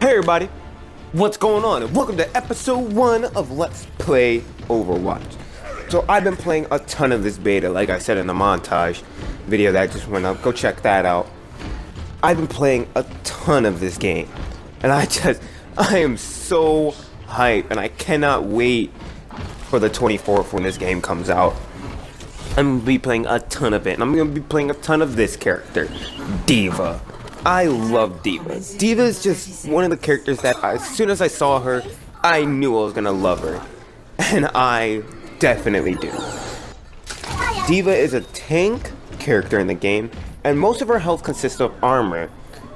Hey everybody, what's going on? And welcome to episode 1 of Let's Play Overwatch. So I've been playing a ton of this beta, like I said in the montage video that just went up. Go check that out. I've been playing a ton of this game, and I am so hyped, and I cannot wait for the 24th when this game comes out. I'm going to be playing a ton of it, and I'm going to be playing a ton of this character, D.Va. I love D.Va. D.Va is just one of the characters that as soon as I saw her, I knew I was going to love her. And I definitely do. D.Va is a tank character in the game, and most of her health consists of armor.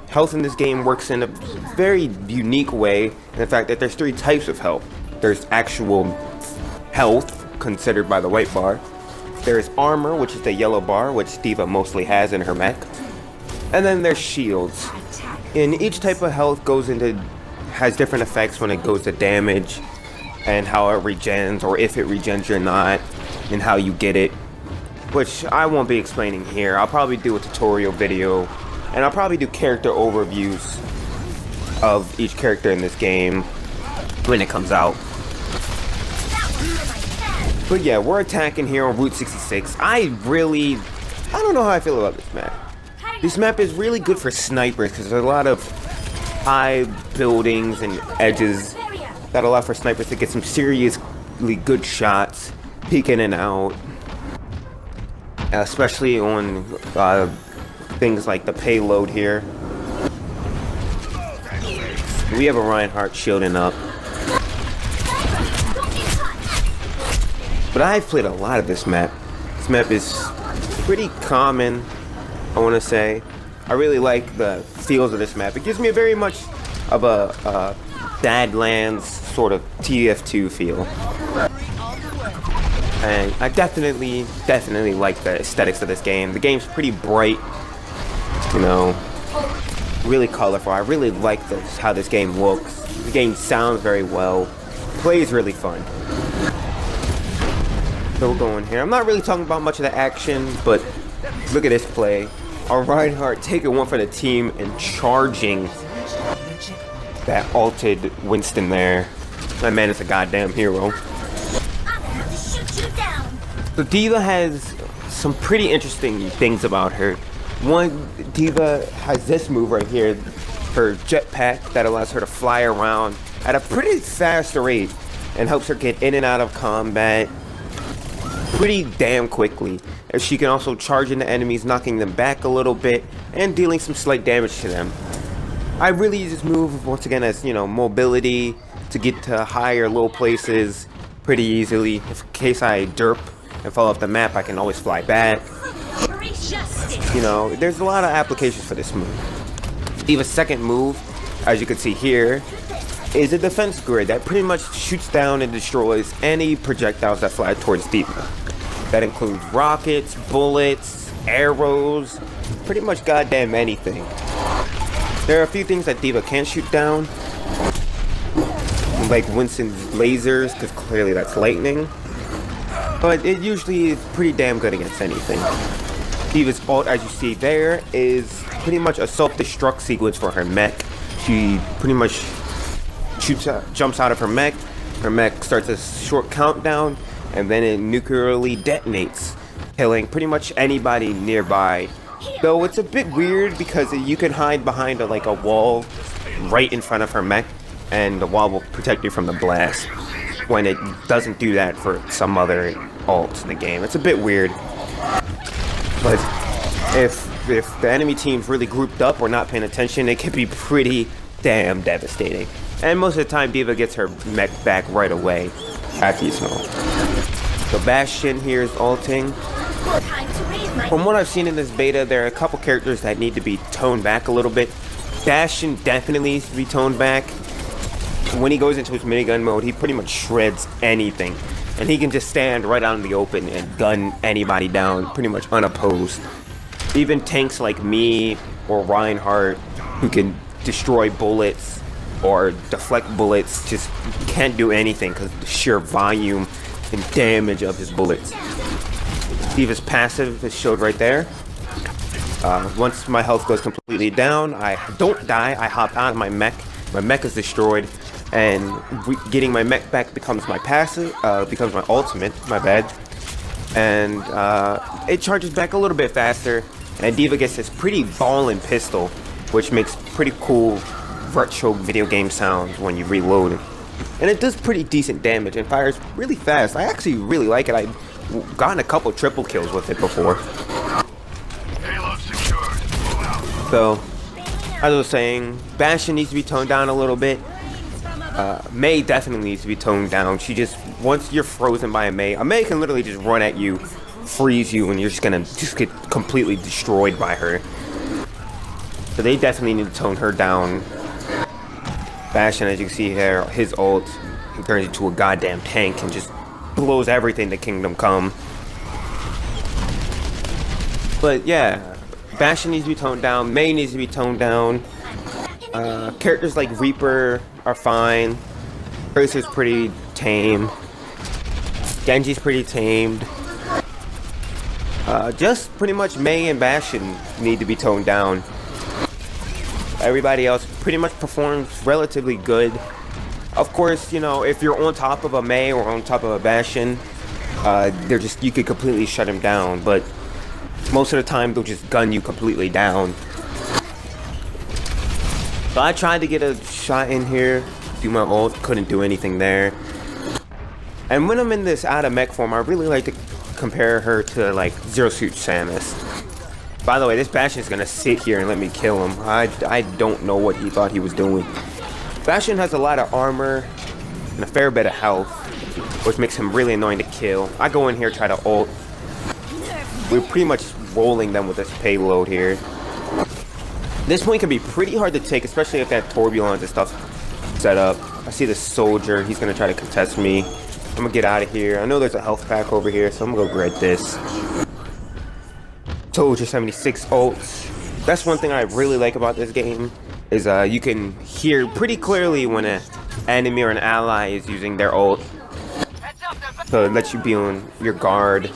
Health in this game works in a very unique way, in the fact that there's 3 types of health. There's actual health, considered by the white bar. There's armor, which is the yellow bar, which D.Va mostly has in her mech. And then there's shields. And each type of health has different effects when it goes to damage, and how it regens, or if it regens or not, and how you get it. Which I won't be explaining here. I'll probably do a tutorial video, and I'll probably do character overviews of each character in this game when it comes out. But yeah, we're attacking here on Route 66. I don't know how I feel about this map. This map is really good for snipers because there's a lot of high buildings and edges that allow for snipers to get some seriously good shots, peeking in and out. Especially on things like the payload here. We have a Reinhardt shielding up. But I've played a lot of this map. This map is pretty common, I want to say. I really like the feels of this map. It gives me a very much of a Badlands sort of TF2 feel. And I definitely like the aesthetics of this game. The game's pretty bright, you know, really colorful. I really like how this game looks. The game sounds very well. Plays really fun. So we're going here. I'm not really talking about much of the action, but look at this play. Our Reinhardt taking one for the team and charging that ulted Winston there. That man is a goddamn hero. So D.Va has some pretty interesting things about her. One, D.Va has this move right here, her jetpack, that allows her to fly around at a pretty fast rate and helps her get in and out of combat pretty damn quickly. And she can also charge into enemies, knocking them back a little bit and dealing some slight damage to them. I really use this move once again as, you know, mobility to get to high or low places pretty easily. In case I derp and fall off the map, I can always fly back. You know, there's a lot of applications for this move. D.Va's second move, as you can see here, is a defense grid that pretty much shoots down and destroys any projectiles that fly towards D.Va. That includes rockets, bullets, arrows, pretty much goddamn anything. There are a few things that D.Va can't shoot down, like Winston's lasers, because clearly that's lightning. But it usually is pretty damn good against anything. D.Va's ult, as you see there, is pretty much a self-destruct sequence for her mech. She pretty much jumps out of her mech starts a short countdown, and then it nuclearly detonates, killing pretty much anybody nearby. Though it's a bit weird because you can hide behind a wall right in front of her mech, and the wall will protect you from the blast, when it doesn't do that for some other ults in the game. It's a bit weird. But if the enemy team's really grouped up or not paying attention, it can be pretty damn devastating. And most of the time, D.Va gets her mech back right away after you snow. So Bastion here is ulting. From what I've seen in this beta, there are a couple characters that need to be toned back a little bit. Bastion definitely needs to be toned back. When he goes into his minigun mode, he pretty much shreds anything. And he can just stand right out in the open and gun anybody down pretty much unopposed. Even tanks like me or Reinhardt, who can destroy bullets or deflect bullets, just can't do anything because of the sheer volume and damage of his bullets. D.Va's passive is showed right there. Once my health goes completely down, I don't die. I hop out of my mech my mech is destroyed, and getting my mech back becomes my passive, becomes my ultimate, my bad. And it charges back a little bit faster, and D.Va gets this pretty ballin' pistol, which makes pretty cool retro video game sounds when you reload it. And it does pretty decent damage and fires really fast. I actually really like it. I've gotten a couple triple kills with it before. So, as I was saying, Bastion needs to be toned down a little bit. Mei definitely needs to be toned down. She just, once you're frozen by a Mei can literally just run at you, freeze you, and you're just gonna get completely destroyed by her. So they definitely need to tone her down. Bastion, as you can see here, his ult, he turns into a goddamn tank and just blows everything to Kingdom Come. But yeah, Bastion needs to be toned down, Mei needs to be toned down. Characters like Reaper are fine. Tracer's pretty tame. Genji's pretty tamed. Just pretty much Mei and Bastion need to be toned down. Everybody else pretty much performs relatively good. Of course, you know, if you're on top of a Mei or on top of a Bastion, you could completely shut him down, but most of the time they'll just gun you completely down. So I tried to get a shot in here, do my ult, couldn't do anything there. And when I'm in this out of mech form, I really like to compare her to like Zero Suit Samus. By the way, this Bastion's gonna sit here and let me kill him. I don't know what he thought he was doing. Bastion has a lot of armor and a fair bit of health, which makes him really annoying to kill. I go in here, try to ult. We're pretty much rolling them with this payload here. This point can be pretty hard to take, especially if that turbulence and stuff set up. I see the soldier, he's gonna try to contest me. I'm gonna get out of here. I know there's a health pack over here, so I'm gonna go grab this. Soldier 76 ults. That's one thing I really like about this game, is you can hear pretty clearly when an enemy or an ally is using their ult. So it lets you be on your guard.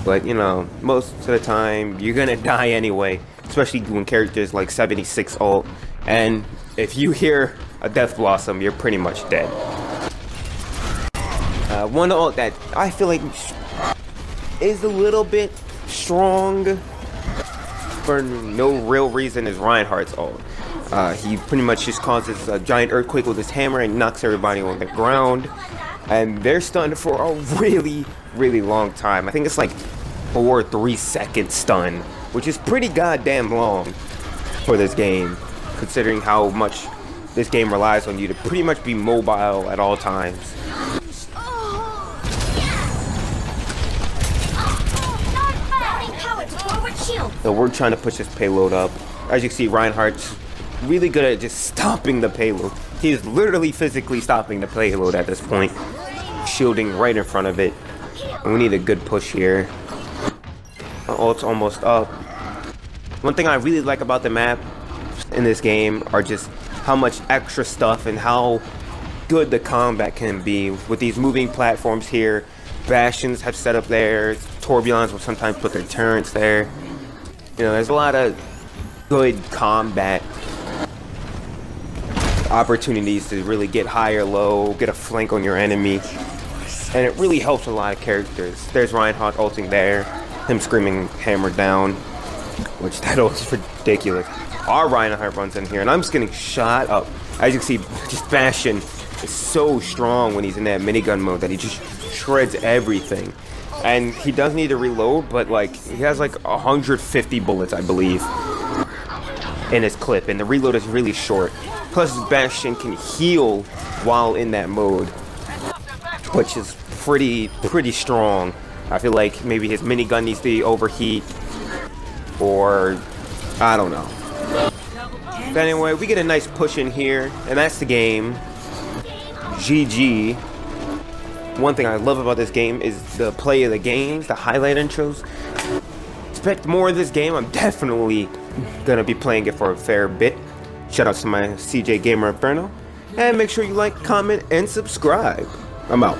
But you know, most of the time you're gonna die anyway, especially when characters like 76 ult. And if you hear a Death Blossom, you're pretty much dead. One ult that I feel like is a little bit strong for no real reason is Reinhardt's ult. He pretty much just causes a giant earthquake with his hammer and knocks everybody on the ground. And they're stunned for a really, really long time. I think it's like 4 3-second stun, which is pretty goddamn long for this game, considering how much this game relies on you to pretty much be mobile at all times. So we're trying to push this payload up. As you can see, Reinhardt's really good at just stopping the payload. He is literally physically stopping the payload at this point, shielding right in front of it. And we need a good push here. My ult's almost up. One thing I really like about the map in this game are just how much extra stuff and how good the combat can be with these moving platforms here. Bastions have set up there. Tourbillons will sometimes put their turrets there. You know, there's a lot of good combat opportunities to really get high or low, get a flank on your enemy. And it really helps a lot of characters. There's Reinhardt ulting there, him screaming hammer down, which that ult is ridiculous. Our Reinhardt runs in here, and I'm just getting shot up. As you can see, just Bastion is so strong when he's in that minigun mode that he just shreds everything. And he does need to reload, but like he has like 150 bullets, I believe, in his clip, and the reload is really short. Plus, Bastion can heal while in that mode, which is pretty strong. I feel like maybe his minigun needs to overheat, or I don't know. But anyway, we get a nice push in here, and that's the game. GG. One thing I love about this game is the play of the games, the highlight intros. Expect more of this game. I'm definitely gonna be playing it for a fair bit. Shout out to my CJ Gamer Inferno. And make sure you like, comment, and subscribe. I'm out.